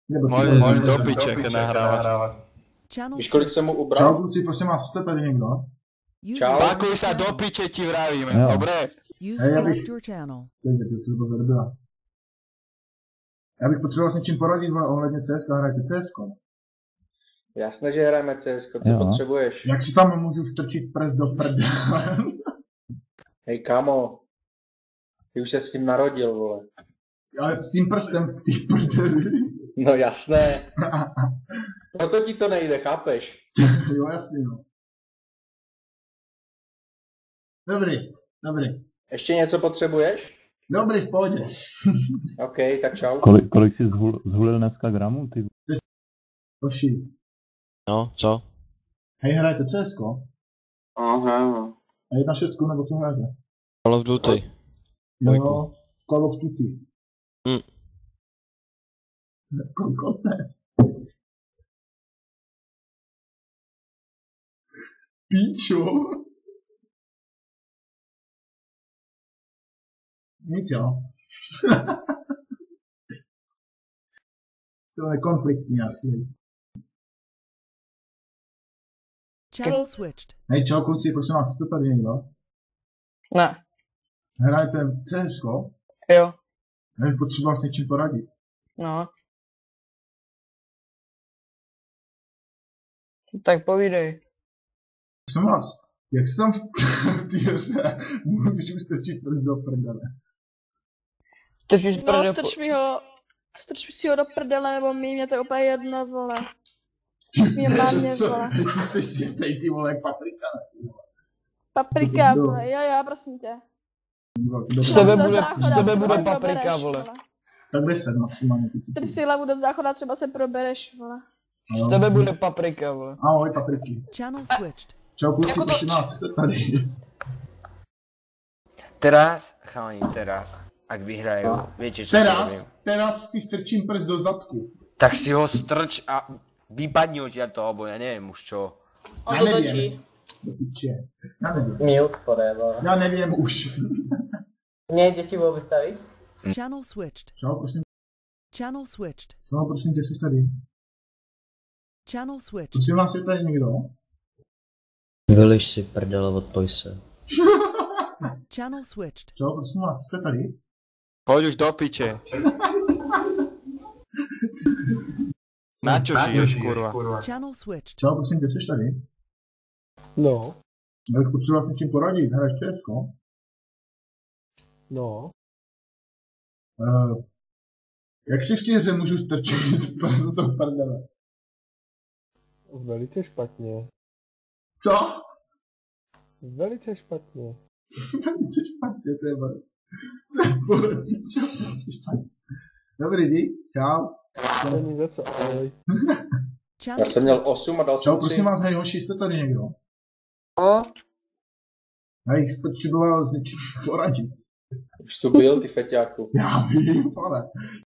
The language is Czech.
Hoď do piče, keď nahrávaš. Víš, kolik jsem mu ubral? Čau kluci, prosím vás, jste tady někdo? Čau. Pakuj sa do piče, ti vravíme, dobre? Hej, já bych potřeboval s něčím poradit ohledně CSK, hrajete CSK? Jasné, že hrajeme CSK, co potřebuješ? Jak si tam můžu strčit prst do prdele? Hej kámo, ty už se s tím narodil, vole. Já s tím prstem v té prdeli. No jasné. Proto ti to nejde, chápeš? Jo, jasně, no. Dobrý. Ještě něco potřebuješ? Dobrý, v pohodě. OK, tak čau. Kolik jsi zhulil dneska gramů, ty? Hoši. No, co? Hej, hrajete CSK? Aha. A 1.6 nebo co hrajete? Call of Duty. Jo, Call of Duty. Kokote. Píčo. Nic jo. Jsou nekonfliktní asi. Channel switched. Hej, čau kluci, prosím vás, jste tady někdo? Ne. Hrajete CSK? Jo. Já bych potřeboval s něčím poradit. No. Tak povídej. Prosím vás, jak se tam v té hře můžu strčit prst do prdele? No, strč si ho do prdele, nebo mě to je úplně jedno, vole. Mě mě, vole. Ty jsi světej, ty vole, jak paprika. Paprika, vole, jo, prosím tě. Z tebe bude paprika, vole. Tak 10 maximálně. Strč si hlavu do záchoda, třeba se probereš, vole. Z tebe bude paprika, vole. Ahoj, papriky. Channel switched. Čau kluci, prosím vás, jste tady. Teraz, ak vyhrajú, viete čo si robím. Teraz si strčím prst do zadku. Tak si ho strč a vypadni odtiaľ to, alebo ja neviem už čo. On to točí. Do piče. Já nevím. Mute forever. Já nevím už. Nejde ti vůbec stavit? Channel switched. Čau, prosím. Channel switched. Čau, prosím, ty jsi tady. Channel switched. Prosím vás, je tady někdo? Vyliš si prdele, odpoj se. Channel switched. Čau, prosím vás, jste tady? Poď už do piče. Na čo žiješ, kurva? Channel switched. Čau, prosím, ty jsi tady? No. Já bych potřeboval s něčím poradit, hraješ CSK? No. Jak si v té hře můžu strčit prst do prdele? Velice špatně. Co? Velice špatně. Velice špatně, to je borec. Borec, pičo, velice špatně. Dobrý, dík, čau. To není za co, ahoj. Já jsem měl 8 a dal jsem 3. Čau, prosím vás, hej hoši, jste tady někdo? Já jich potřeboval s něčím poradit. Už to byl, ty feťáku. Já vím, ale.